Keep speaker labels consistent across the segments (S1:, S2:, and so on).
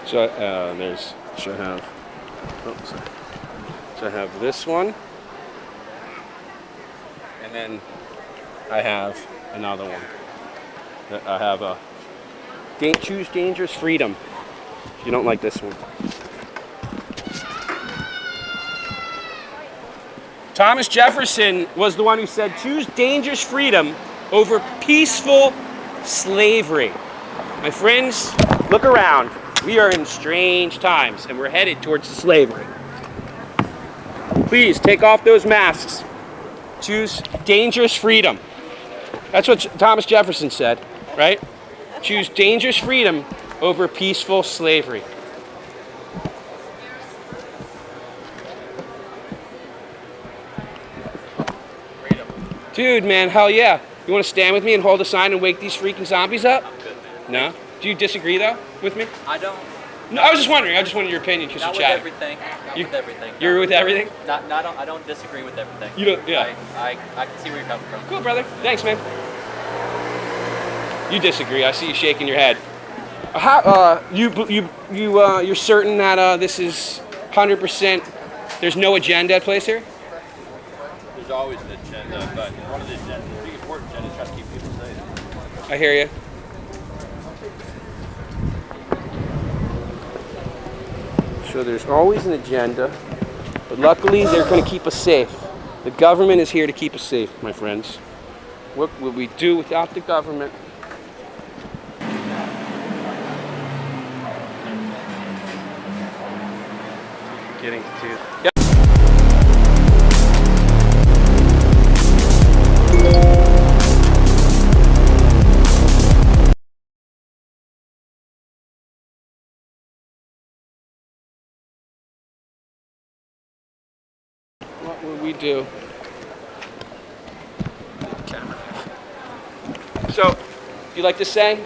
S1: So I have this one, and then I have another one. I have a choose dangerous freedom. If you don't like this one. Thomas Jefferson was the one who said, choose dangerous freedom over peaceful slavery. My friends, look around. We are in strange times, and we're headed towards slavery. Please take off those masks. Choose dangerous freedom. That's what Thomas Jefferson said, right? Choose dangerous freedom over peaceful slavery. Dude, man, hell yeah. You want to stand with me and hold a sign and wake these freaking zombies up? No? Do you disagree, though, with me?
S2: I don't.
S1: No, I was just wondering. I just wanted your opinion because you're chatting.
S2: Everything. Not with everything.
S1: You're with everything?
S2: I don't disagree with everything.
S1: You don't, yeah.
S2: I can see where you're coming from.
S1: Cool, brother. Thanks, man. You disagree. I see you shaking your head. How, you're certain that this is 100%, there's no agenda at place here?
S3: There's always an agenda, but one of the biggest important agendas is trying to keep people safe.
S1: I hear you. So there's always an agenda, but luckily they're going to keep us safe. The government is here to keep us safe, my friends. What would we do without the government? Getting to. Yep. What would we do? So, you like to say?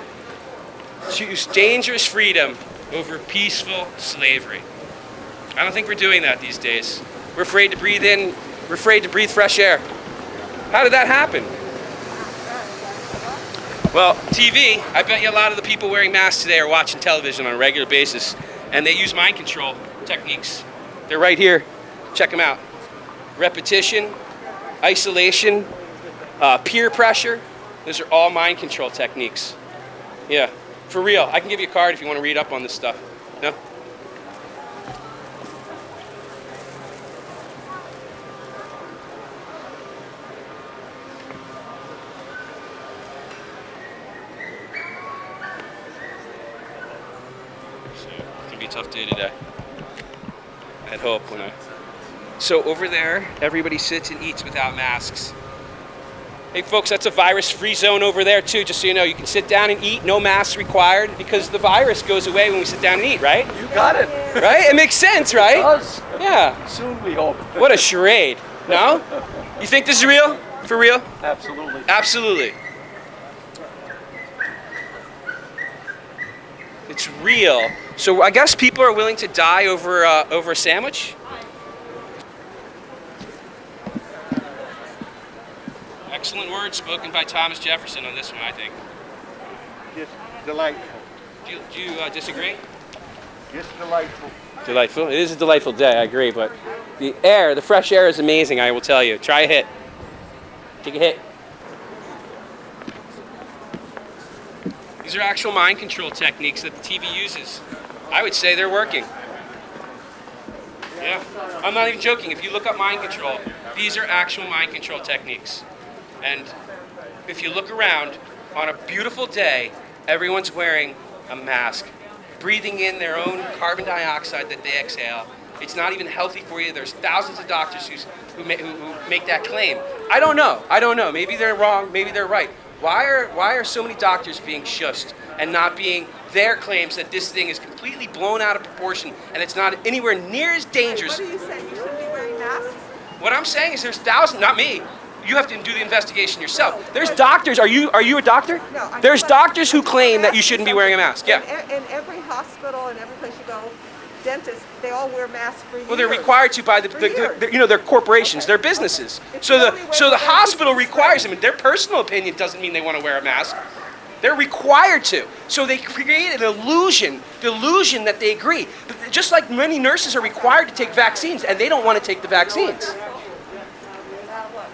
S1: Choose dangerous freedom over peaceful slavery. I don't think we're doing that these days. We're afraid to breathe in, we're afraid to breathe fresh air. How did that happen? Well, TV, I bet you a lot of the people wearing masks today are watching television on a regular basis, and they use mind control techniques. They're right here. Check them out. Repetition, isolation, peer pressure. Those are all mind control techniques. Yeah, for real. I can give you a card if you want to read up on this stuff. No? It's gonna be a tough day today. I had hope when I... So over there, everybody sits and eats without masks. Hey folks, that's a virus-free zone over there too, just so you know. You can sit down and eat, no masks required, because the virus goes away when we sit down and eat, right?
S3: You got it.
S1: Right? It makes sense, right?
S3: It does.
S1: Yeah.
S3: Soon we hope.
S1: What a charade. No? You think this is real? For real?
S3: Absolutely.
S1: Absolutely. It's real. So I guess people are willing to die over a sandwich? Excellent words spoken by Thomas Jefferson on this one, I think.
S4: Just delightful.
S1: Do you disagree?
S4: Just delightful.
S1: Delightful. It is a delightful day, I agree, but the air, the fresh air is amazing, I will tell you. Try a hit. Take a hit. These are actual mind control techniques that the TV uses. I would say they're working. Yeah, I'm not even joking. If you look up mind control, these are actual mind control techniques. And if you look around, on a beautiful day, everyone's wearing a mask, breathing in their own carbon dioxide that they exhale. It's not even healthy for you. There's thousands of doctors who make that claim. I don't know. Maybe they're wrong. Maybe they're right. Why are so many doctors being shushed and not being their claims that this thing is completely blown out of proportion and it's not anywhere near as dangerous?
S5: What are you saying? You shouldn't be wearing masks?
S1: What I'm saying is there's thousands, not me. You have to do the investigation yourself. There's doctors. Are you a doctor?
S5: No.
S1: There's doctors who claim that you shouldn't be wearing a mask. Yeah.
S5: In every hospital and every place you go, dentists, they all wear masks for years.
S1: Well, they're required to by they're corporations, they're businesses. So the hospital requires them. And their personal opinion doesn't mean they want to wear a mask. They're required to. So they create an illusion, the illusion that they agree. Just like many nurses are required to take vaccines, and they don't want to take the vaccines.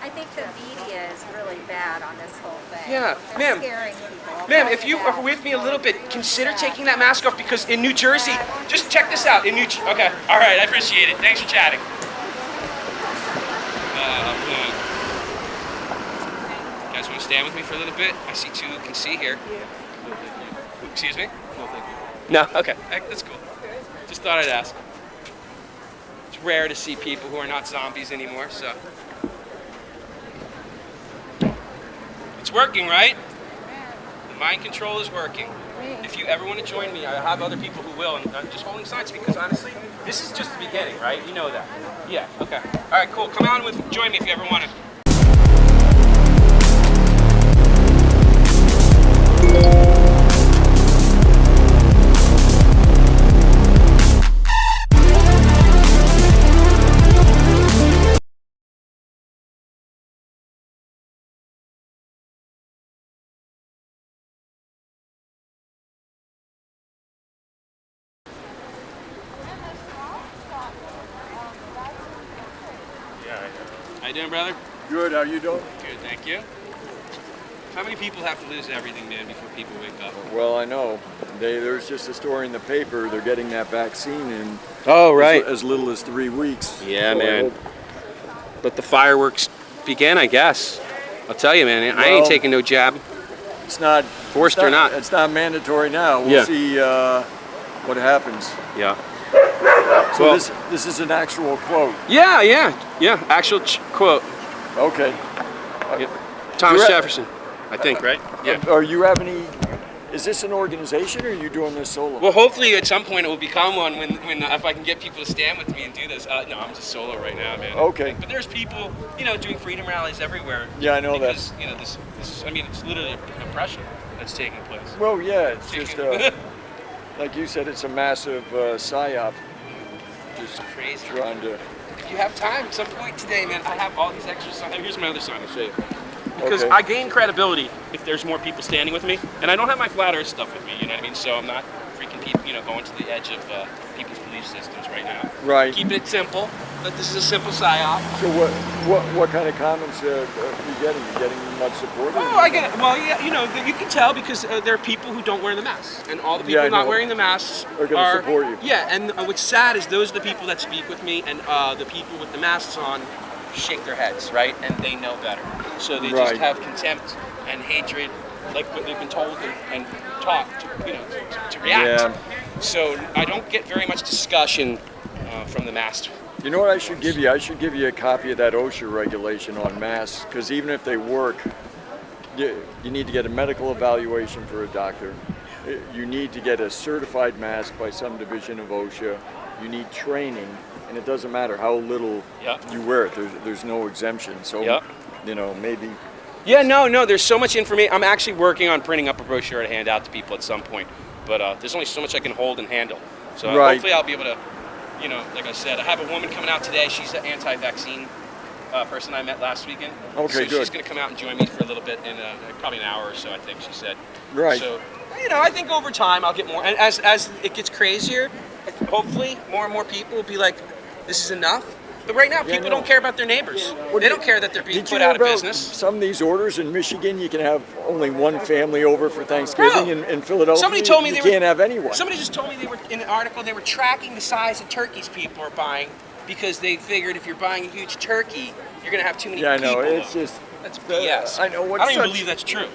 S6: I think the media is really bad on this whole thing.
S1: Yeah,
S6: They're
S1: ma'am.
S6: scaring people.
S1: Ma'am, if you are with me a little bit, consider taking that mask off, because in New Jersey, just check this out. In okay, all right, I appreciate it. Thanks for chatting. You guys want to stand with me for a little bit? I see two who can see here. Excuse me?
S3: No, thank you.
S1: No? Okay, that's cool. Just thought I'd ask. It's rare to see people who are not zombies anymore, so. It's working, right? The mind control is working. If you ever want to join me, I have other people who will, and I'm just holding signs because honestly, this is just the beginning, right? You know that. Yeah, okay. All right, cool. Come on with, join me if you ever want to. How you doing, brother?
S4: Good, how you doing?
S1: Good, thank you. How many people have to lose everything, man, before people wake up?
S7: Well, I know. There's just a story in the paper. They're getting that vaccine in
S1: Oh,
S7: as little as 3 weeks.
S1: Yeah,
S7: So I
S1: man.
S7: hope-
S1: Let the fireworks begin, I guess. I'll tell you, man, I ain't
S7: Well-
S1: taking no jab.
S7: It's not
S1: Forced
S7: it's
S1: or not.
S7: It's not mandatory now. We'll
S1: Yeah.
S7: see what happens.
S1: Yeah.
S7: So
S1: Well-
S7: this is an actual quote.
S1: Yeah. Actual quote.
S7: Okay.
S1: Thomas
S7: You're-
S1: Jefferson, I think, right? Yeah.
S7: Are you have any? Is this an organization, or are you doing this solo?
S1: Well, hopefully at some point it will become one when if I can get people to stand with me and do this. No, I'm just solo right now, man.
S7: Okay.
S1: But there's people, doing freedom rallies everywhere.
S7: Yeah, I know that.
S1: because, this, I mean, it's literally oppression that's taking place.
S7: Well, yeah. It's just like you said, it's a massive psyop. Just
S1: Crazy.
S7: trying to.
S1: If you have time, at some point today, man, I have all these extra signs. Here's my other sign. I'll show you. Because
S7: Okay.
S1: I gain credibility if there's more people standing with me, and I don't have my flat Earth stuff with me. You know what I mean? So I'm not freaking people, going to the edge of people's belief systems right now.
S7: Right.
S1: Keep it simple. But this is a simple psyop.
S7: So what kind of comments are you getting? You getting much support?
S1: Oh, I get it. Well, yeah, you can tell because there are people who don't wear the masks, and all the people
S7: Yeah, I
S1: not
S7: know.
S1: wearing the masks
S7: Are gonna support you.
S1: Yeah, and what's sad is those are the people that speak with me, and the people with the masks on shake their heads, right? And they know better, so they just
S7: Right.
S1: have contempt and hatred, like what they've been told and taught to react.
S7: Yeah.
S1: So I don't get very much discussion from the masked.
S7: You know what I should give you? I should give you a copy of that OSHA regulation on masks, because even if they work, you need to get a medical evaluation for a doctor. You need to get a certified mask by some division of OSHA. You need training, and it doesn't matter how little
S1: Yeah.
S7: you wear it. There's no exemption. So,
S1: Yeah.
S7: Maybe.
S1: Yeah, no, there's so much information. I'm actually working on printing up a brochure to hand out to people at some point, but there's only so much I can hold and handle. So
S7: Right.
S1: hopefully I'll be able to, like I said, I have a woman coming out today. She's an anti-vaccine person I met last weekend.
S7: Okay,
S1: so
S7: good.
S1: she's going to come out and join me for a little bit in probably an hour or so, I think she said.
S7: Right.
S1: So, I think over time I'll get more. And as it gets crazier, hopefully more and more people will be like, this is enough. But right now, people don't care about their neighbors. They don't care that they're being
S7: Did you
S1: put
S7: know
S1: out of
S7: about
S1: business.
S7: some of these orders in Michigan? You can have only one family over for Thanksgiving.
S1: Bro,
S7: In Philadelphia,
S1: somebody told me
S7: you
S1: they were-
S7: can't have anyone.
S1: Somebody just told me they were in an article. They were tracking the size of turkeys people are buying because they figured if you're buying a huge turkey, you're gonna have too many
S7: Yeah, I
S1: people.
S7: know. It's
S1: over.
S7: just
S1: That's BS.
S7: I know.
S1: I don't even believe that's true.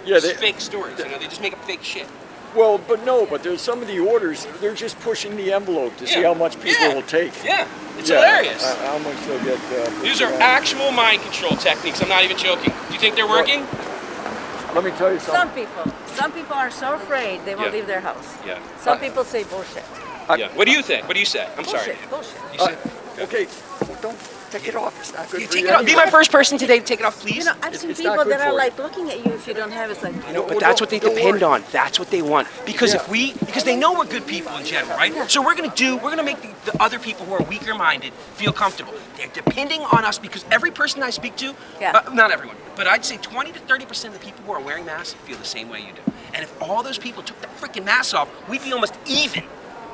S7: Yeah,
S1: It's
S7: they,
S1: fake stories. They just make up fake shit.
S7: well, but there's some of the orders. They're just pushing the envelope to see
S1: Yeah.
S7: how much people
S1: Yeah.
S7: will take.
S1: Yeah, it's
S7: Yeah,
S1: hilarious.
S7: How much they'll get.
S1: These are actual mind control techniques. I'm not even joking. Do you think they're working?
S7: Let me tell you something.
S8: Some people are so afraid they won't
S1: Yeah.
S8: leave their house.
S1: Yeah.
S8: Some people say bullshit.
S1: Yeah. What do you think? What do you say? I'm sorry.
S8: Bullshit.
S1: You say?
S7: Okay, don't take it off. It's not good
S1: You
S7: for
S1: take
S7: you.
S1: it off. Be my first person today to take it off, please.
S8: You know, I've seen
S7: It's not
S8: people
S7: good
S8: that are
S7: for
S8: like looking at you if you don't have it. It's like,
S1: But that's what they
S7: don't
S1: depend
S7: worry.
S1: on. That's what they want. Because
S7: Yeah.
S1: because they know we're good people in general, right? So we're gonna make the other people who are weaker minded feel comfortable. They're depending on us because every person I speak to,
S8: Yeah.
S1: not everyone, but I'd say 20 to 30% of the people who are wearing masks feel the same way you do. And if all those people took the freaking masks off, we'd be almost even.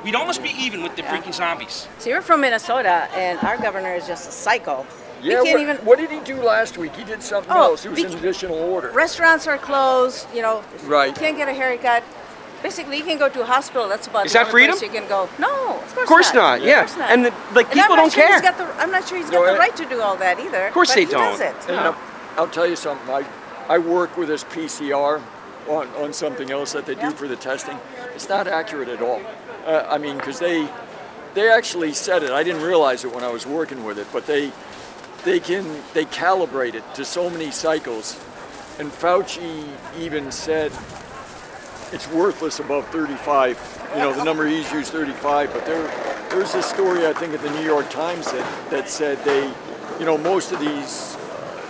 S1: We'd almost be even with the freaking zombies.
S8: So you're from Minnesota, and our governor is just a psycho.
S7: Yeah,
S8: He can't even.
S7: what did he do last week? He did something else. It was an additional order.
S8: Restaurants are closed. You know,
S7: Right.
S8: You can't get a haircut. Basically, you can go to a hospital. That's about
S1: Is
S8: the
S1: that
S8: only
S1: freedom?
S8: place you can go. No,
S1: Of course not.
S8: Of
S1: Yeah.
S8: course not.
S1: And like
S8: And
S1: people don't care.
S8: I'm not sure he's got
S7: No,
S8: the right to do all that either.
S1: Of course
S8: but
S1: they
S8: he
S1: don't.
S8: Does it.
S7: And I'll tell you something. I work with this PCR on something else that they do for the testing. It's not accurate at all. I mean, because they actually said it. I didn't realize it when I was working with it, but they calibrate it to so many cycles, and Fauci even said it's worthless above 35. You know, the number he's used 35, but there's this story I think at the New York Times that said most of these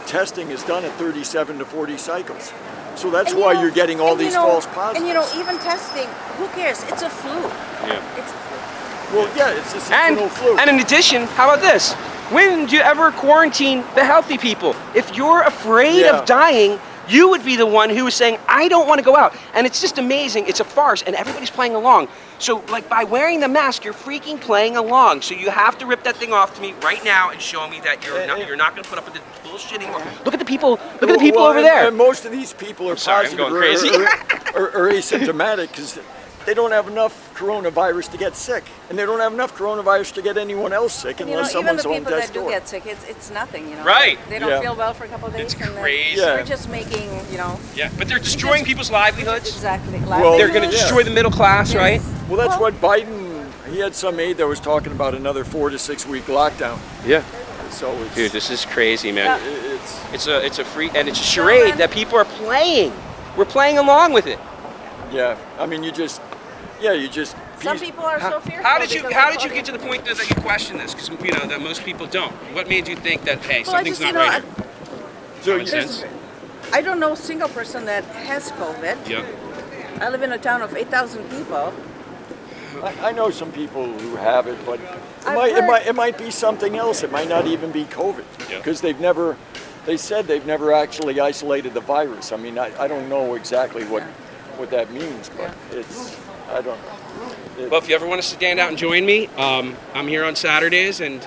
S7: testing is done at 37 to 40 cycles. So that's
S8: And, you
S7: why
S8: know,
S7: you're getting all
S8: and, you
S7: these
S8: know,
S7: false positives.
S8: And you know, even testing, who cares? It's a flu.
S1: Yeah.
S7: Well, yeah, it's a seasonal flu.
S1: And in addition, how about this? When do you ever quarantine the healthy people? If you're afraid of dying, you would be the one who is saying, I don't want to go out. And it's just amazing. It's a farce, and everybody's playing along. So, like, by wearing the mask, you're freaking playing along. So you have to rip that thing off to me right now and show me that you're not going to put up with this bullshit anymore. Look at the people. Look at the people over there.
S7: And most of these people are
S1: sorry, I'm
S7: positive
S1: going crazy.
S7: or asymptomatic because they don't have enough coronavirus to get sick, and they don't have enough coronavirus to get anyone else sick
S8: You know,
S7: unless
S8: even the
S7: someone's on
S8: people that
S7: death's
S8: do
S7: door.
S8: get sick, it's nothing, you know.
S1: Right.
S8: They don't
S7: Yeah.
S8: feel well for a couple of days.
S1: It's
S8: and then
S1: crazy.
S7: Yeah.
S8: We're just making, you know.
S1: Yeah, but they're destroying people's livelihoods.
S8: Exactly.
S7: Well,
S1: They're going to
S7: Yeah.
S1: destroy the middle class,
S8: Yes.
S1: right?
S7: Well, that's what Biden. He had some aide that was talking about another 4 to 6 week lockdown.
S1: Yeah.
S7: So it's
S1: Dude, this is crazy, man.
S7: it's
S1: It's a free, and it's a charade that people are playing. We're playing along with it.
S7: yeah. I mean, you just.
S8: Some people are so fearful.
S1: How did you
S8: because of
S1: get to the point that you question this? Because that most people don't. What made you think that hey,
S8: Well, I
S1: something's
S8: just,
S1: not
S8: you know,
S1: right?
S7: So
S1: Common
S7: you-
S1: sense.
S8: I don't know a single person that has COVID.
S1: Yeah.
S8: I live in a town of 8,000 people.
S7: I know some people who have it, but
S8: I've
S7: it might be something else. It might not even be COVID
S1: Yeah.
S7: because they said they've never actually isolated the virus. I mean, I don't know exactly what that means, but I don't know.
S1: Well, if you ever want to stand out and join me, I'm here on Saturdays, and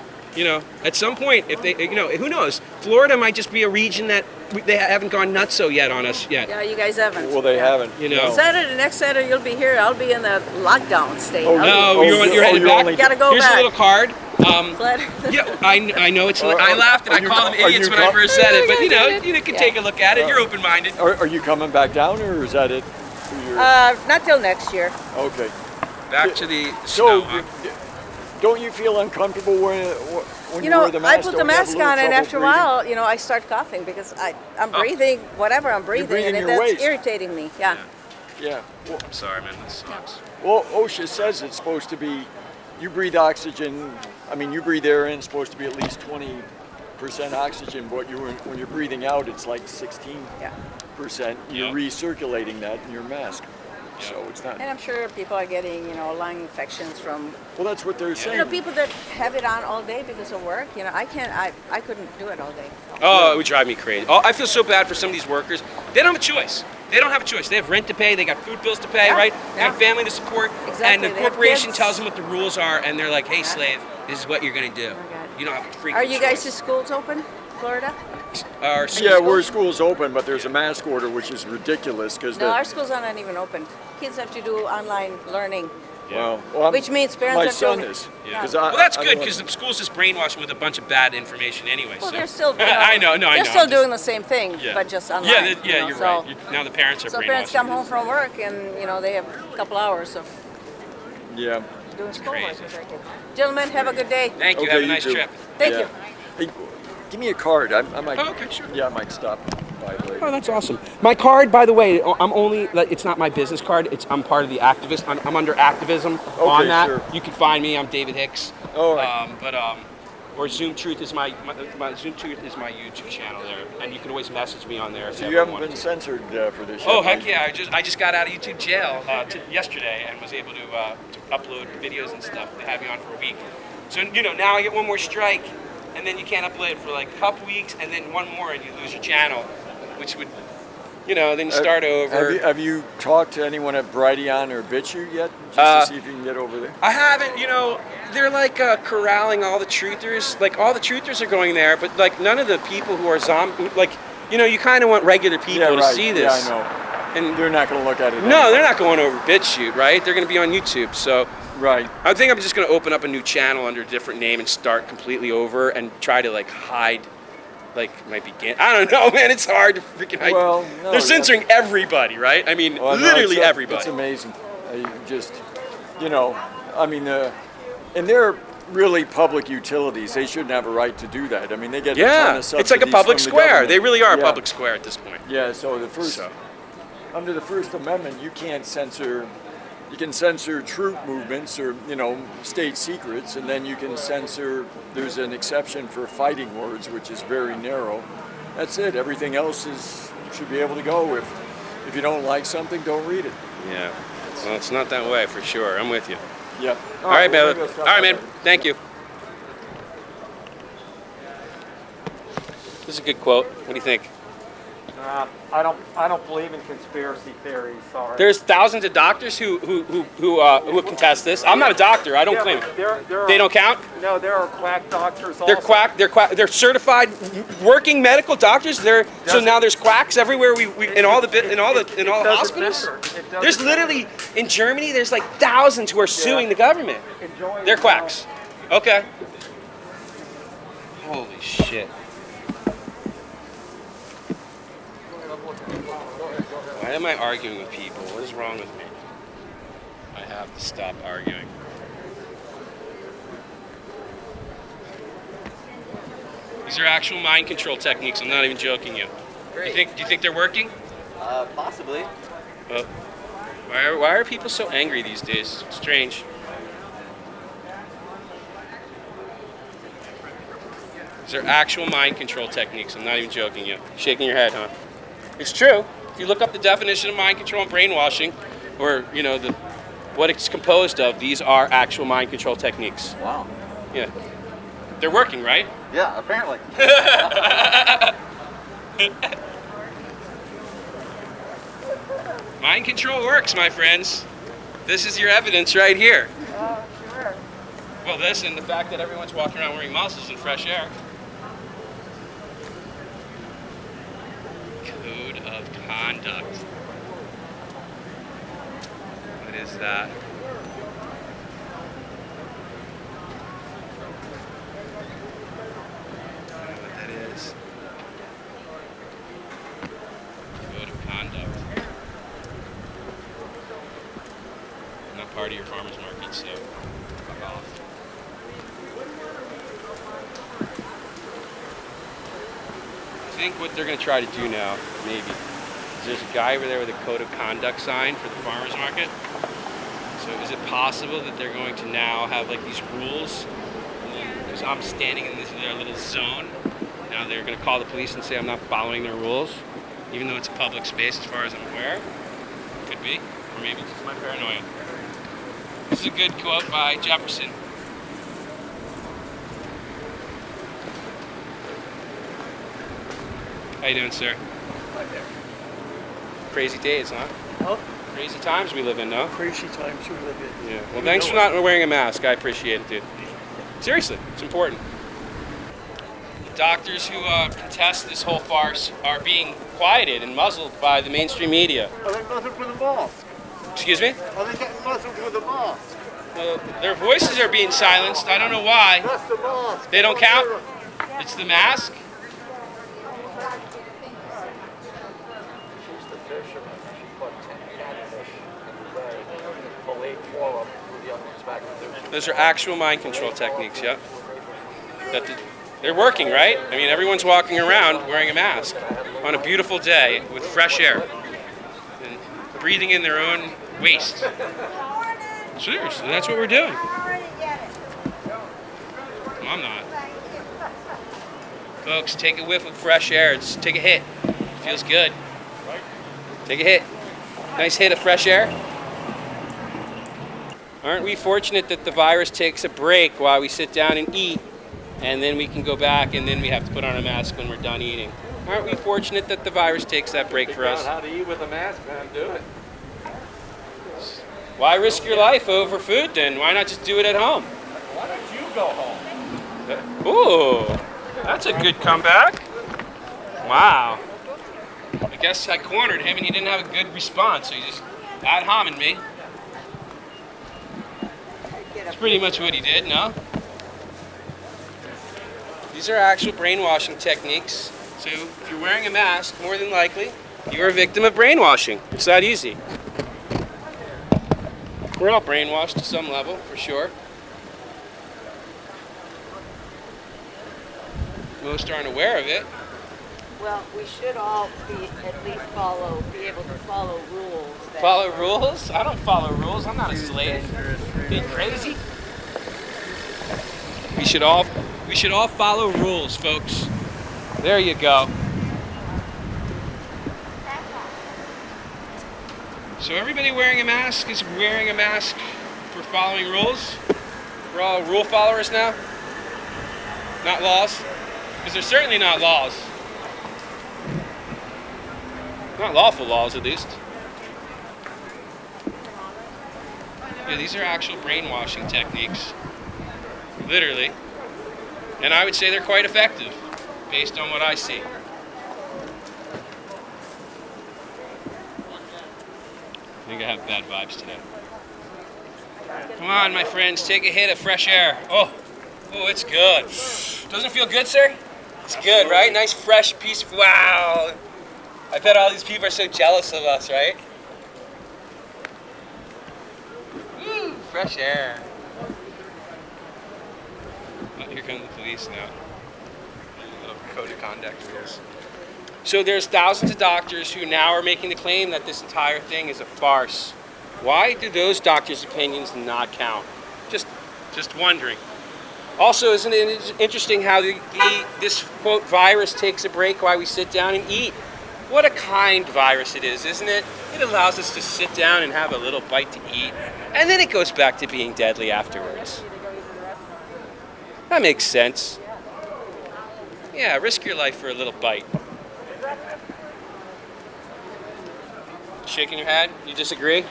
S1: at some point, if they, who knows? Florida might just be a region that they haven't gone nutso yet on us yet.
S8: Yeah, you guys haven't.
S7: Well, they haven't.
S8: Next Saturday, you'll be here. I'll be in the lockdown state.
S7: Oh,
S1: No, you're headed back.
S8: Gotta go
S1: Here's
S8: back.
S1: a little card.
S8: Flat-
S1: Yeah, I know it's. I laughed and I called them
S7: are
S1: idiots
S7: you
S1: when I first said it, but you can
S8: Yeah.
S1: take a look at it. You're open-minded.
S7: Are you coming back down, or is that it?
S8: Not till next year.
S7: Okay.
S1: Back to the
S7: So,
S1: snow. Huh?
S7: don't you feel uncomfortable when
S8: You
S7: you
S8: know,
S7: wear the mask?
S8: I put the
S7: Don't you have
S8: mask
S7: little
S8: on, and
S7: trouble
S8: after a
S7: breathing?
S8: while, I start coughing because I'm breathing whatever I'm breathing,
S7: breathing
S8: and
S7: your
S8: that's
S7: waste.
S8: irritating me. Yeah.
S7: Yeah. Well,
S1: I'm sorry, man. That sucks.
S7: Well, OSHA says it's supposed to be, you breathe oxygen, you breathe air in, it's supposed to be at least 20% oxygen, but when you're breathing out, it's like 16%.
S8: Yeah.
S7: You're
S1: Yeah.
S7: recirculating that in your mask. So it's not,
S8: And I'm sure people are getting, lung infections from,
S7: well, that's what they're saying.
S8: people that have it on all day because of work. I couldn't do it all day.
S1: Oh, it would drive me crazy. Oh, I feel so bad for some of these workers. They don't have a choice. They don't have a choice. They have rent to pay. They got food bills to pay,
S8: Yeah,
S1: right? They
S8: yeah.
S1: have family to support.
S8: Exactly.
S1: And the
S8: They have
S1: corporation
S8: kids.
S1: tells them what the rules are, and they're like, hey, slave, this is what you're going to do.
S8: Oh, God.
S1: You don't have a freaking
S8: Are you guys'
S1: choice.
S8: schools open, Florida?
S1: Our
S7: Yeah,
S1: schools-
S7: where school's open, but there's a mask order, which is ridiculous because
S8: No, our schools are not even open. Kids have to do online learning, which means parents
S7: my
S8: have
S7: son
S8: to.
S7: is.
S1: Yeah.
S7: 'Cause
S1: Well, that's
S7: I
S1: good
S7: don't
S1: because the school's just brainwashing with a bunch of bad information anyway.
S8: Well,
S1: so.
S8: they're still.
S1: I know.
S8: They're still doing the same thing,
S1: Yeah.
S8: but just online.
S1: Yeah,
S8: you know,
S1: you're
S8: so,
S1: right. Now the parents are
S8: So
S1: brainwashed.
S8: parents come home from work and they have a couple hours of
S7: Yeah.
S8: doing schoolwork
S1: crazy.
S8: with their kids. Gentlemen, have a good day.
S1: Thank you.
S7: Okay,
S1: Have a
S7: you
S1: nice
S7: too.
S1: trip.
S8: Thank
S7: Yeah.
S8: you.
S7: Hey, give me a card. I might.
S1: Oh, okay, sure.
S7: Yeah, I might stop by later.
S1: Oh, that's awesome. My card, by the way, it's not my business card. I'm part of the activist. I'm under activism on that.
S7: Sure.
S1: You can find me. I'm David Hicks.
S7: All right.
S1: Or Zoom Truth is my Zoom Truth is my YouTube channel there, and you can always message me on there. If
S7: So
S1: you
S7: you
S1: ever
S7: haven't
S1: want
S7: been
S1: to.
S7: censored for this
S1: Oh
S7: yet,
S1: heck
S7: right?
S1: yeah! I just got out of YouTube jail yesterday and was able to upload videos and stuff. They had me on for a week. So now I get one more strike, and then you can't upload for like a couple weeks, and then one more, and you lose your channel, which would you know, then you start over.
S7: Have you talked to anyone at Brighteon or BitChute yet, just to see if you can get over there?
S1: I haven't, you know, they're like corralling all the truthers. Like all the truthers are going there, but like none of the people who are like, you know, you kind of want regular people to see this.
S7: Yeah, I know.
S1: And
S7: they're not going to look at it.
S1: No, they're not going over BitChute, right? They're going to be on YouTube. So
S7: right.
S1: I think I'm just going to open up a new channel under a different name and start completely over and try to like hide, like my begin. I don't know, man. It's hard to freaking hide.
S7: Well, no,
S1: they're censoring everybody, right? I mean, literally everybody.
S7: It's amazing. Just, you know, I mean, and they're really public utilities. They shouldn't have a right to do that. I mean, they get a ton of subsidies
S1: it's like a public
S7: from the
S1: square.
S7: government.
S1: They really are a public square at this point.
S7: Yeah. So under the First Amendment, you can't censor. You can censor troop movements or, you know, state secrets, and then you can censor. There's an exception for fighting words, which is very narrow. That's it. Everything else should be able to go. If you don't like something, don't read it.
S1: Yeah. Well, it's not that way for sure. I'm with you.
S7: Yeah.
S1: All right, man. All right, man. Thank you. This is a good quote. What do you think?
S9: I don't believe in conspiracy theories. Sorry.
S1: There's thousands of doctors who contest this. I'm not a doctor. I don't claim it. They don't count.
S9: No, there are quack doctors.
S1: They're
S9: also.
S1: quack. They're certified working medical doctors. So now there's quacks everywhere. In all the hospitals. There's literally in Germany. There's like thousands who are suing the government. They're quacks. Okay. Holy shit. Why am I arguing with people? What is wrong with me? I have to stop arguing. These are actual mind control techniques. I'm not even joking you.
S2: Great.
S1: Do you think they're working?
S2: Possibly.
S1: Why are people so angry these days? It's strange. These are actual mind control techniques. I'm not even joking you. Shaking your head, huh? It's true. If you look up the definition of mind control and brainwashing, or you know what it's composed of, these are actual mind control techniques.
S2: Wow.
S1: Yeah, they're working, right?
S2: Yeah, apparently.
S1: Mind control works, my friends. This is your evidence right here.
S5: Oh, sure.
S1: Well, this and the fact that everyone's walking around wearing muzzles in fresh air. Code of conduct. What is that? I don't know what that is. Code of conduct. I'm not part of your farmer's market, so fuck off. I think what they're going to try to do now, maybe, is there's a guy over there with a code of conduct sign for the farmer's market. So is it possible that they're going to now have like these rules? And then, because I'm standing in their little zone, now they're going to call the police and say I'm not following their rules, even though it's a public space as far as I'm aware. Could be. Or maybe it's just my paranoia. This is a good quote by Jefferson. How you doing, sir?
S10: Right there.
S1: Crazy days, huh?
S10: Oh,
S1: Crazy times we live in, no?
S10: crazy times we live in.
S1: Yeah. Well, thanks for not wearing a mask. I appreciate it, dude. Seriously, it's important. The doctors who contest this whole farce are being quieted and muzzled by the mainstream media.
S4: Are they muzzled with a mask?
S1: Excuse me?
S4: Are they getting muzzled with a mask?
S1: Their voices are being silenced. I don't know why.
S4: That's the mask.
S1: They don't count? It's the mask?
S9: She's the fisherman. She put 10 catfish in the bay. Filleted 4 of them with the other ones back in the
S1: Those are actual mind control techniques, yeah? They're working, right? I mean, everyone's walking around wearing a mask on a beautiful day with fresh air and breathing in their own waste. Seriously, that's what we're doing. No, I'm not. Folks, take a whiff of fresh air. Just take a hit. Feels good. Take a hit. Nice hit of fresh air. Aren't we fortunate that the virus takes a break while we sit down and eat, and then we can go back, and then we have to put on a mask when we're done eating? Aren't we fortunate that the virus takes that break for us?
S3: How to eat with a mask, man? Do it.
S1: Why risk your life over food then? Why not just do it at home?
S3: Why don't you go home?
S1: Ooh, that's a good comeback. Wow. I guess I cornered him and he didn't have a good response, so he just ad hommed me. That's pretty much what he did, no? These are actual brainwashing techniques. So if you're wearing a mask, more than likely, you're a victim of brainwashing. It's that easy. We're all brainwashed to some level, for sure. Most aren't aware of it.
S8: Well, we should all be at least be able to follow rules.
S1: Follow rules? I don't follow rules. I'm not a slave. Being crazy? We should all follow rules, folks. There you go. So everybody wearing a mask is wearing a mask for following rules? We're all rule followers now? Not laws? Because they're certainly not laws. Not lawful laws, at least. Yeah, these are actual brainwashing techniques. Literally. And I would say they're quite effective, based on what I see. I think I have bad vibes today. Come on, my friends, take a hit of fresh air. Oh, it's good. Doesn't it feel good, sir? It's good, right? Nice, fresh piece. Wow. I bet all these people are so jealous of us, right? Woo, fresh air. Oh, here come the police now. A little code of conduct rules. So there's thousands of doctors who now are making the claim that this entire thing is a farce. Why do those doctors' opinions not count? Just wondering. Also, isn't it interesting how this, quote, virus takes a break while we sit down and eat? What a kind virus it is, isn't it? It allows us to sit down and have a little bite to eat, and then it goes back to being deadly afterwards. That makes sense. Yeah, risk your life for a little bite. Shaking your head? You disagree?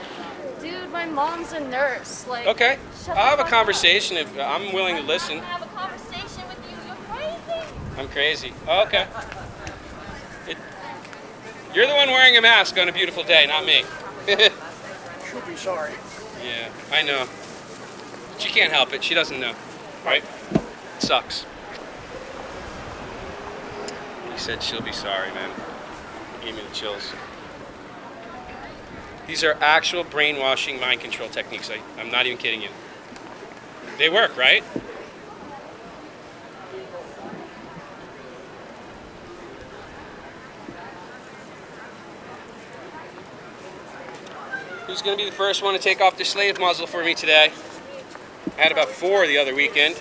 S11: Dude, my mom's a nurse. Like,
S1: Okay. I'll have a conversation if I'm willing to listen.
S11: Have a conversation with you. You're crazy.
S1: I'm crazy. Okay. You're the one wearing a mask on a beautiful day, not me.
S10: She'll be sorry.
S1: Yeah, I know. She can't help it. She doesn't know. Right? It sucks. He said she'll be sorry, man. Gave me the chills. These are actual brainwashing mind control techniques. I'm not even kidding you. They work, right? Who's going to be the first one to take off their slave muzzle for me today? I had about 4 the other weekend.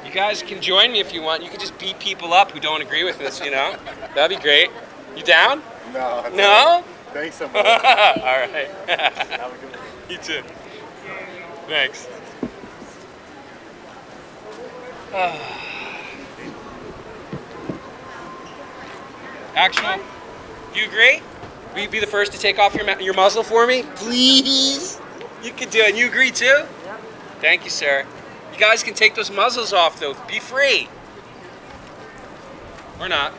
S1: You guys can join me if you want. You can just beat people up who don't agree with this, you know? That'd be great. You down?
S4: No.
S1: No?
S4: Thanks so much.
S1: All right.
S4: Have a good one.
S1: You too. Thanks. Actual, do you agree? Will you be the first to take off your muzzle for me? Please? You can do it. And you agree too? Yep. Thank you, sir. You guys can take those muzzles off, though. Be free. Or not.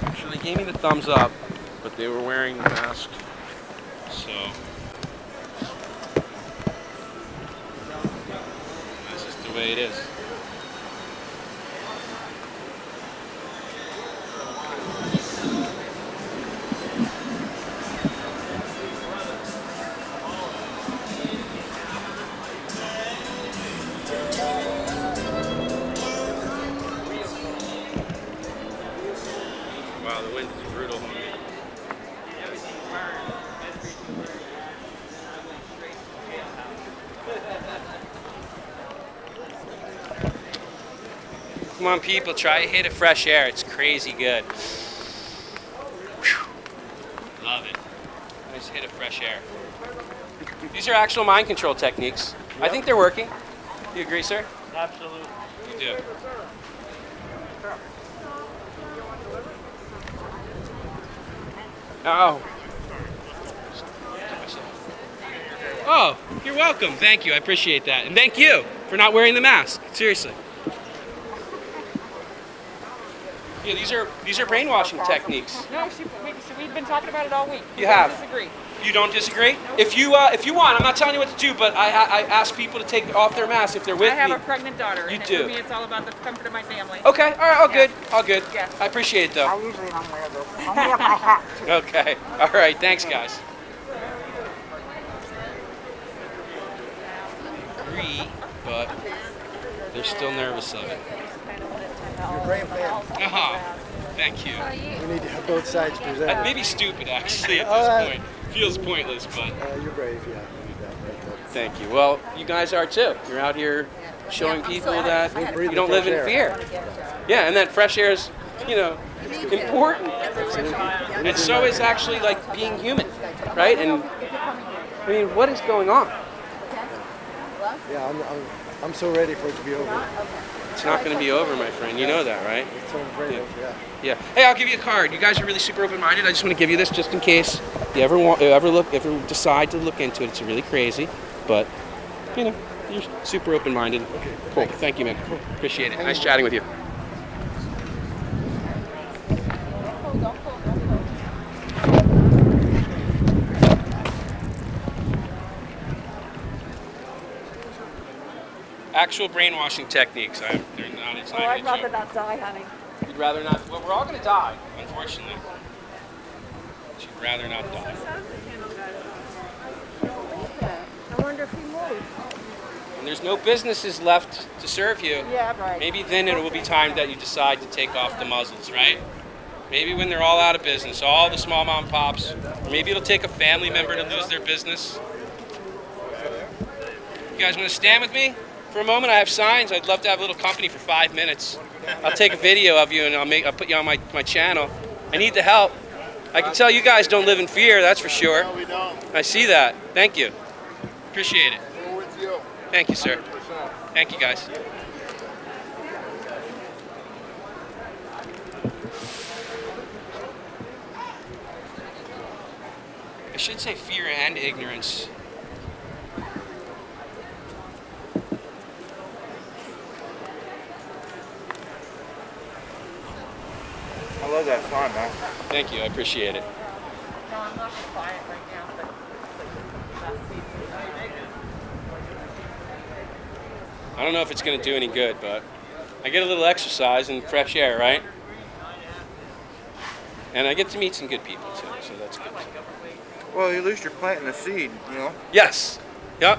S1: Actually, they gave me the thumbs up, but they were wearing the mask. So, this is the way it is. Wow, the wind is brutal. Come on, people, try a hit of fresh air. It's crazy good. Whew. Love it. Nice hit of fresh air. These are actual mind control techniques. I think they're working. Do you agree, sir?
S4: Absolutely.
S1: You do. Oh. Oh, you're welcome. Thank you. I appreciate that. And thank you for not wearing the mask. Seriously. Yeah, these are brainwashing techniques.
S12: No, we've been talking about it all week.
S1: You have.
S12: Disagree.
S1: You don't disagree? If you want, I'm not telling you what to do, but I ask people to take off their masks if they're with me.
S12: I have a pregnant daughter.
S1: You
S12: and
S1: do.
S12: For me, it's all about the comfort of my family.
S1: Okay. All right. All good. All good.
S12: Yeah.
S1: I appreciate it, though.
S5: I usually don't wear this. Only if I have to.
S1: Okay. All right. Thanks, guys. Agree, but they're still nervous of it.
S10: You're a great man.
S1: Uh-huh. Thank you.
S10: We need to have both sides presented.
S1: Maybe stupid, actually, at this point. Feels pointless, but...
S10: You're brave, yeah.
S1: Thank you. Well, you guys are too. You're out here showing people that you don't live in fear. Yeah, and that fresh air is, important. And so is actually like being human, right? And I mean, what is going on?
S10: Yeah, I'm so ready for it to be over.
S1: It's not going to be over, my friend. You know that, right?
S10: That's what I'm afraid of, yeah.
S1: Yeah. Hey, I'll give you a card. You guys are really super open-minded. I just want to give you this just in case you ever decide to look into it. It's really crazy, but you're super open-minded.
S10: Okay.
S1: Cool. Thank you, man. Appreciate it. Nice chatting with you. Actual brainwashing techniques. They're not. It's not
S5: I'd
S1: even a
S5: rather
S1: joke.
S5: not die, honey.
S1: You'd rather not. Well, we're all going to die, unfortunately. But you'd rather not die.
S5: I wonder if he moved.
S1: And there's no businesses left to serve you.
S5: Yeah, right.
S1: Maybe then it will be time that you decide to take off the muzzles, right? Maybe when they're all out of business, all the small mom and pops. Or maybe it'll take a family member to lose their business. You guys want to stand with me for a moment? I have signs. I'd love to have a little company for 5 minutes. I'll take a video of you and I'll put you on my channel. I need the help. I can tell you guys don't live in fear, that's for sure.
S4: No, we don't.
S1: I see that. Thank you. Appreciate it.
S4: We're with you.
S1: Thank you, sir.
S4: 100%.
S1: Thank you, guys. I should say fear and ignorance.
S4: I love that song, man.
S1: Thank you, I appreciate it.
S12: No, I'm not going to buy it right now, but
S1: I don't know if it's going to do any good, but I get a little exercise and fresh air, right? And I get to meet some good people too, so that's good.
S4: Well, at least you're planting a seed,
S1: Yes. Yep.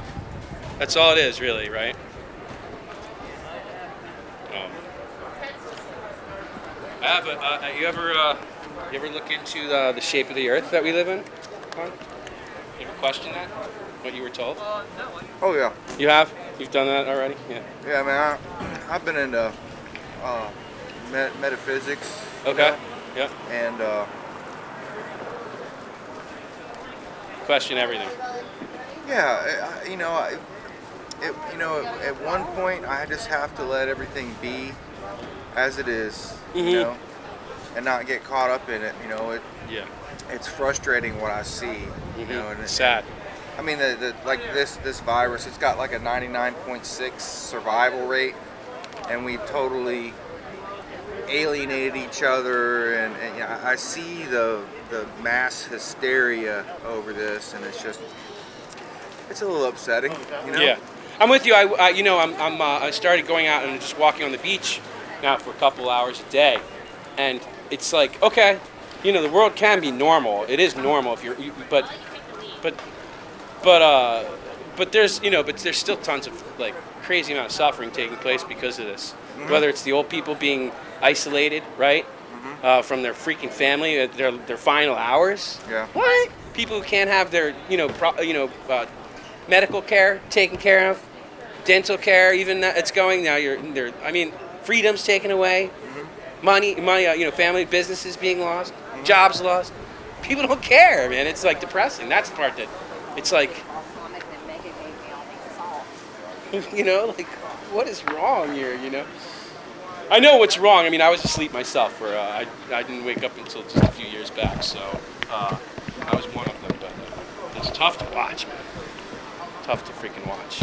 S1: That's all it is, really, right? I have a. You ever look into the shape of the Earth that we live in? Huh? You ever question that? What you were told?
S4: Oh, yeah.
S1: You have? You've done that already? Yeah.
S4: Yeah, man, I've been into metaphysics.
S1: Okay. Yep.
S4: And
S1: question everything.
S4: yeah, at one point I just have to let everything be as it is, and not get caught up in it.
S1: Yeah.
S4: It's frustrating what I see. And
S1: It's sad.
S4: I mean, like this virus, it's got like a 99.6 survival rate, and we've totally alienated each other, and I see the mass hysteria over this, and it's a little upsetting,
S1: Yeah, I'm with you. I started going out and just walking on the beach now for a couple hours a day, and it's like, okay, the world can be normal. It is normal if but there's but there's still tons of like crazy amount of suffering taking place because of this. Mm-hmm. Whether it's the old people being isolated, right, from their freaking family at their final hours.
S4: Yeah.
S1: What? People who can't have their medical care taken care of, dental care, even that it's going now. Freedom's taken away, money, family businesses being lost, jobs lost. People don't care, man. It's like depressing. That's the part that it's like. You know, like, what is wrong here, you know? I know what's wrong. I mean, I was asleep myself, for I didn't wake up until just a few years back, so I was one of them. But it's tough to watch, man. Tough to freaking watch.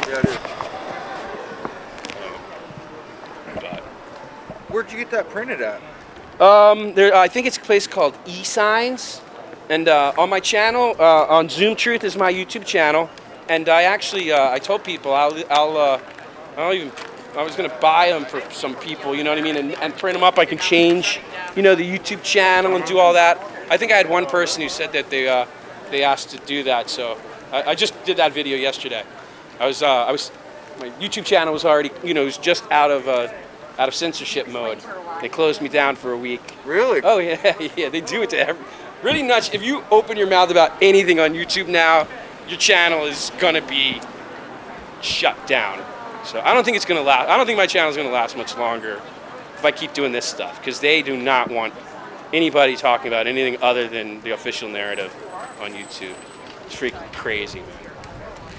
S4: Yeah, it is.
S1: But
S4: Where'd you get that printed at?
S1: I think it's a place called eSigns, and on my channel, on Zoom Truth is my YouTube channel, and I actually I told people I was gonna buy them for some people, you know what I mean, and print them up. I can change, you know, the YouTube channel and do all that. I think I had one person who said that they asked to do that, so I just did that video yesterday. I was my YouTube channel was already, you know, it was just out of censorship mode. They closed me down for a week.
S4: Really?
S1: Oh yeah, yeah. They do it to every. Really nuts. If you open your mouth about anything on YouTube now, your channel is gonna be shut down. So I don't think it's gonna last. I don't think my channel is gonna last much longer if I keep doing this stuff, because they do not want anybody talking about anything other than the official narrative on YouTube. It's freaking crazy, man.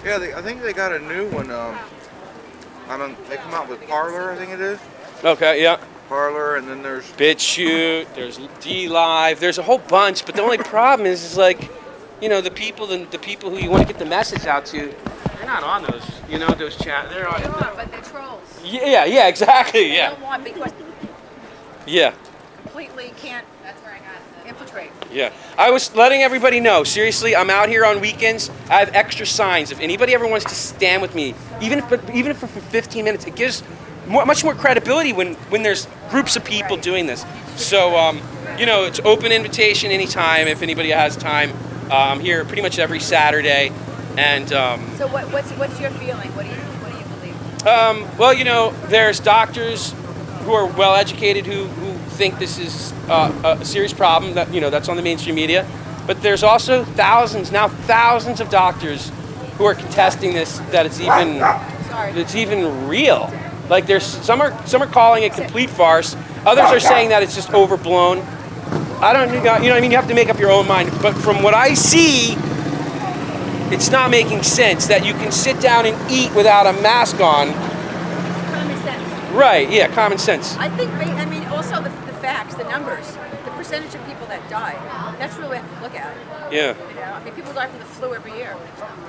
S4: Yeah, I think they got a new one. They come out with Parlor, I think it is.
S1: Okay, yeah.
S4: Parlor, and then there's
S1: BitChute, there's DLive, there's a whole bunch, but the only problem is like, you know, the people who you want to get the message out to, they're not on those, you know, those chats. They're on.
S8: But they're trolls.
S1: Yeah, exactly,
S8: They
S1: yeah.
S8: don't want because
S1: Yeah.
S8: completely can't infiltrate.
S1: Yeah, I was letting everybody know, seriously, I'm out here on weekends. I have extra signs. If anybody ever wants to stand with me, even if for 15 minutes, it gives much more credibility when there's groups of people doing this. So, you know, it's open invitation anytime if anybody has time. I'm here pretty much every Saturday. And
S8: So what's your feeling? What do you believe?
S1: well, you know, there's doctors who are well educated who think this is a serious problem, that, you know, that's on the mainstream media. But there's also thousands of doctors who are contesting this, that it's even real. Like there's some are calling it complete farce. Others are saying that it's just overblown. I don't, you know what I mean? You have to make up your own mind. But from what I see, it's not making sense that you can sit down and eat without a mask on.
S8: Common sense.
S1: Right, yeah, common sense.
S8: I think, I mean, also the facts, the numbers, the percentage of people that die, that's really what we have to look at.
S1: Yeah.
S8: You know, I mean, people die from the flu every year.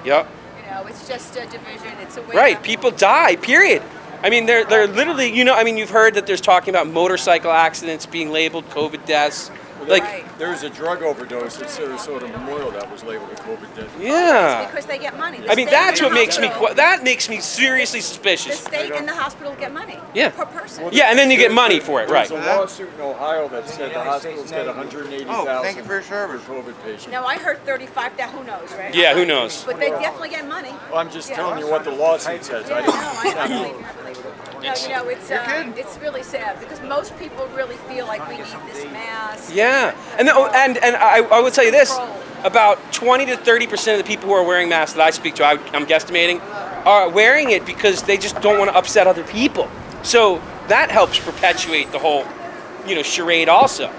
S1: Yep.
S8: You know, it's just a division, it's a way.
S1: Right, people die, period. I mean, they're literally, you know, I mean, you've heard that there's talking about motorcycle accidents being labeled COVID deaths. Like,
S7: there was a drug overdose at Sarasota Memorial that was labeled a COVID death.
S1: Yeah.
S8: It's because they get money.
S1: I mean, that's what makes me seriously suspicious.
S8: The state and the hospital get money.
S1: Yeah.
S8: Per person.
S1: Yeah, and then you get money for it, right?
S7: There's a lawsuit in Ohio that said the hospitals get $180,000
S4: Oh, thank you for your service.
S7: for COVID patients.
S8: Now, I heard 35, who knows, right?
S1: Yeah, who knows?
S8: But they definitely get money.
S7: Well, I'm just telling you what the lawsuit says.
S8: Yeah,
S7: I
S8: no, I believe it. No, you know, it's really sad because most people really feel like we need this mask.
S1: Yeah, and I will tell you this: about 20 to 30% of the people who are wearing masks that I speak to, I'm guesstimating, are wearing it because they just don't want to upset other people. So that helps perpetuate the whole, you know, charade also,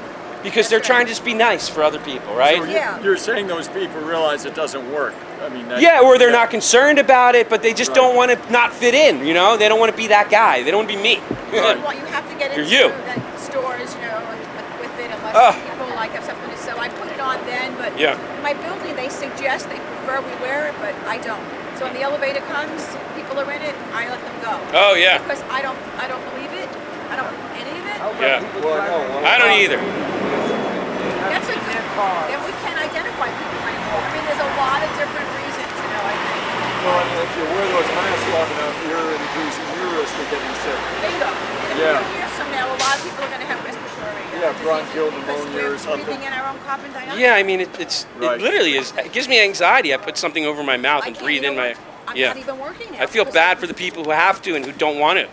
S1: because they're trying to just be nice for other people, right?
S7: So you're saying those people realize it doesn't work. I mean,
S1: yeah, or they're not concerned about it, but they just don't want to not fit in, you know? They don't want to be that guy. They don't want to be me.
S8: Well, you have to get into the stores, you know, with it unless people like have something to sell. I put it on then, but my building, they suggest, they prefer we wear it, but I don't. So when the elevator comes, people are in it, I let them go.
S1: Oh, yeah.
S8: Because I don't believe it. I don't believe any of it.
S1: Yeah. I don't either.
S8: That's a good call. Then we can't identify people anymore. I mean, there's a lot of different reasons, you know, I think.
S7: Well, and if you wear those masks long enough, you're increasing your risk of getting sick.
S8: Bingo. And a few years from now, a lot of people are going to have respiratory
S7: bronchial pneumonia or something.
S8: Breathing in our own carbon dioxide.
S1: Yeah, I mean, it literally is. It gives me anxiety. I put something over my mouth and breathe in my.
S8: I'm not even working now.
S1: I feel bad for the people who have to and who don't want to.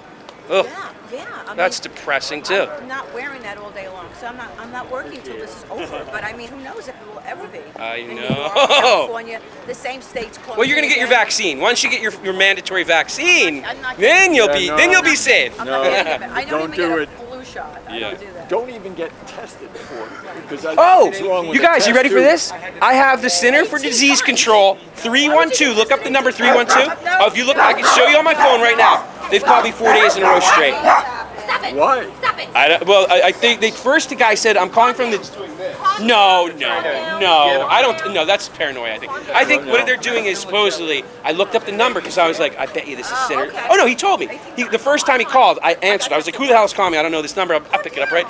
S1: Ugh.
S8: Yeah.
S1: That's depressing too.
S8: I'm not wearing that all day long, so I'm not working till this is over. But I mean, who knows if it will ever be?
S1: I
S8: In New
S1: know.
S8: York, California, the same states closed.
S1: Well, you're gonna get your vaccine. Once you get your mandatory vaccine, then you'll be safe.
S8: I'm not getting it. I know
S7: don't do it.
S8: Flu flu shot. I don't do that.
S7: Don't even get tested for it. Because
S1: Oh,
S7: wrong with
S1: you
S7: the
S1: guys, you ready for
S7: test,
S1: this? I have the Center for Disease Control 312. Look up the number 312. Oh, if you look, I can show you on my phone right now. They've called me 4 days in a row straight.
S11: Stop it.
S7: Why?
S11: Stop it.
S1: I think the guy said, I'm calling from the. No. I don't. No, that's paranoia. I think what they're doing is supposedly. I looked up the number because I was like, I bet you this is Center.
S8: Okay.
S1: Oh no, he told me. The first time he called, I answered. I was like, who the hell is calling me? I don't know this number. I'll pick it up, right?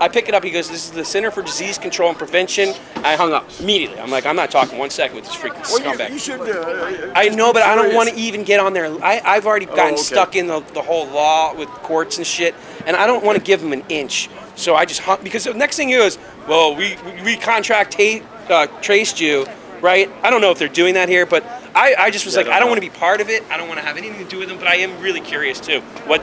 S1: I pick it up. He goes, this is the Center for Disease Control and Prevention. I hung up immediately. I'm like, I'm not talking 1 second with this freaking scumbag.
S7: You should.
S1: I know, but I don't want to even get on there. I've already gotten
S7: okay.
S1: stuck in the whole law with courts and shit, and I don't want to give them an inch. So I just hung, because the next thing is, well, we contract traced you, right? I don't know if they're doing that here, but I just was like, I don't want to be part of it. I don't want to have anything to do with them, but I am really curious too. What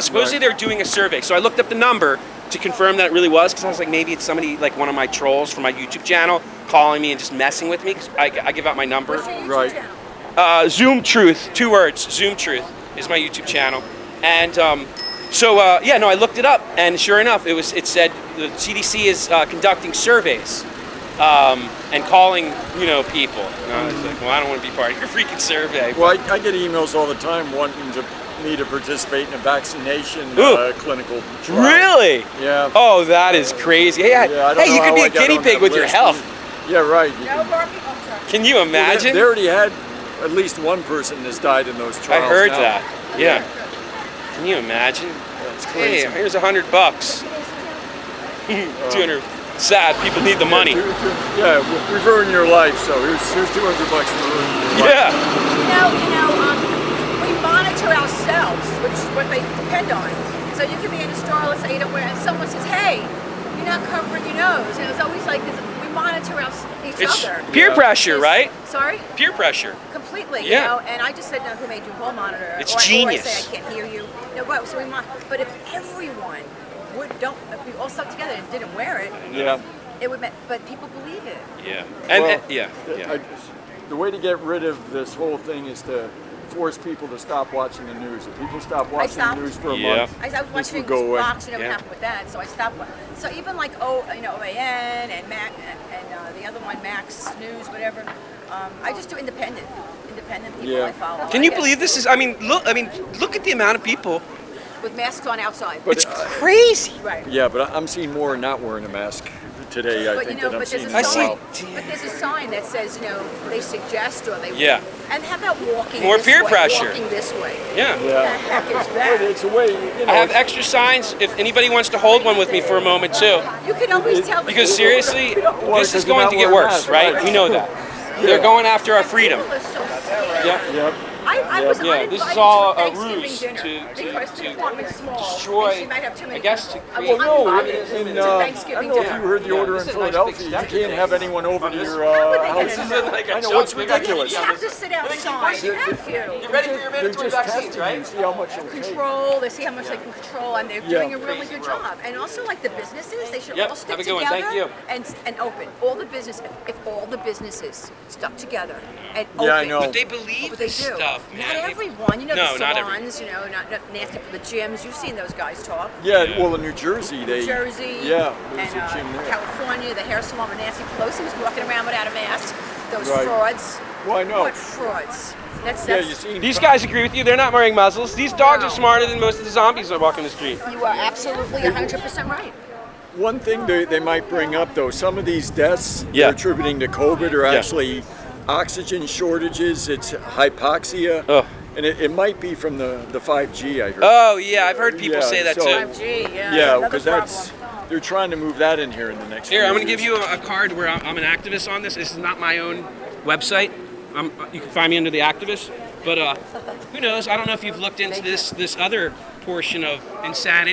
S1: supposedly they're doing a survey. So I looked up the number to confirm that it really was, because I was like, maybe it's somebody, like one of my trolls from my YouTube channel, calling me and just messing with me, because I give out my number.
S8: What's your YouTube channel?
S1: Zoom Truth, 2 words, Zoom Truth is my YouTube channel. And I looked it up, and sure enough, it said the CDC is conducting surveys and calling, people. And I was like, well, I don't want to be part of your freaking survey.
S7: Well, I get emails all the time wanting me to participate in a vaccination clinical trial.
S1: Really?
S7: Yeah.
S1: Oh, that is crazy. Hey, you could be a guinea pig with your health.
S7: Yeah, right.
S8: No, Barbie. Oh, sorry.
S1: Can you imagine?
S7: They already had at least one person that's died in those trials.
S1: I heard
S7: now.
S1: that. Yeah. Can you imagine?
S7: That's crazy.
S1: Hey, here's $100. 200. Sad. People need the money.
S7: Yeah, we've ruined your life, so here's $200 for ruining your life.
S1: Yeah.
S8: We monitor ourselves, which is what they depend on. So you can be in a store, let's say, and someone says, "Hey, you're not covering your nose," and it's always like this. We monitor each
S1: It's
S8: other.
S1: peer pressure, right?
S8: Sorry.
S1: Peer pressure.
S8: Completely,
S1: Yeah.
S8: And I just said, no, who made you wall monitor?
S1: It's
S8: or
S1: genius.
S8: I say, I can't hear you. No, well, so but if everyone if we all stuck together and didn't wear it, it would, but people believe it.
S1: Yeah.
S7: The way to get rid of this whole thing is to force people to stop watching the news. If people stop watching the news for a month,
S8: I was
S7: this
S8: watching
S7: would go away.
S8: Fox, what happened with that, so I stopped. So even like OAN and Mac and the other one, Max News, whatever. I just do independent people I follow.
S1: Can you believe this is? Look at the amount of people
S8: with masks on outside.
S1: It's crazy.
S8: Right.
S7: Yeah, but I'm seeing more not wearing a mask today. I think that I'm seeing
S8: But
S7: more.
S8: But there's a sign that says, they suggest or they. And how about walking?
S1: More
S8: this
S1: peer
S8: way,
S1: pressure.
S8: Walking this way.
S1: Yeah.
S8: What the heck is that?
S7: It's a way.
S1: I have extra signs if anybody wants to hold one with me for a moment too.
S8: You can always tell.
S1: Because seriously, this is going to get worse, right? We know that. They're going after our freedom.
S7: Yep.
S8: I was
S1: this is all a
S8: Thanksgiving
S1: ruse
S8: dinner because the apartment's small.
S1: destroy,
S8: and she might have too many
S1: I guess, to
S8: people.
S1: create.
S7: Well, no,
S8: It's
S7: in,
S8: a
S7: I
S8: Thanksgiving
S7: don't know if you
S8: dinner.
S7: heard the order in
S1: this is a nice big
S7: Philadelphia. You
S1: step
S7: can't have anyone over to your house.
S1: This isn't like a
S7: I know,
S1: joke.
S7: it's ridiculous.
S8: You have to sit outside. You have to.
S1: You're ready for your
S7: They're
S1: mandatory
S7: just
S1: vaccines,
S7: testing
S1: right?
S7: you, see how much it'll take.
S8: Control. They see how much they can control, and they're doing a really good job. And also, like the businesses, they should all stick
S1: have a good one.
S8: together
S1: Thank you.
S8: and open. All the business, if all the businesses stuck together and open.
S7: Yeah, I know.
S1: But they believe
S8: But they
S1: this
S8: do.
S1: stuff, man.
S8: Not everyone.
S1: No,
S8: the
S1: not
S8: salons, not nasty for the gyms. You've seen those guys talk.
S7: Yeah, well, in New Jersey,
S8: New Jersey.
S7: Yeah,
S8: And
S7: there's a gym there.
S8: California, the hair salon where Nancy Pelosi was walking around without a mask. Those
S7: Right.
S8: frauds.
S7: Well, I know.
S8: What frauds? That's
S7: You see,
S1: These guys agree with you. They're not wearing muzzles. These dogs are smarter than most of the zombies that walk in the street.
S8: You are absolutely 100% right.
S7: one thing they might bring up, though, some of these deaths they're attributing to COVID are actually oxygen shortages. It's hypoxia. And it might be from the 5G, I heard.
S1: Oh, yeah, I've heard people say that too.
S8: 5G,
S7: Yeah, because they're trying to move that in here in the next
S1: Here,
S7: few
S1: I'm going to
S7: years.
S1: give you a card where I'm an activist on this. This is not my own website. You can find me under the activist. But who knows? I don't know if you've looked into this other portion of insanity.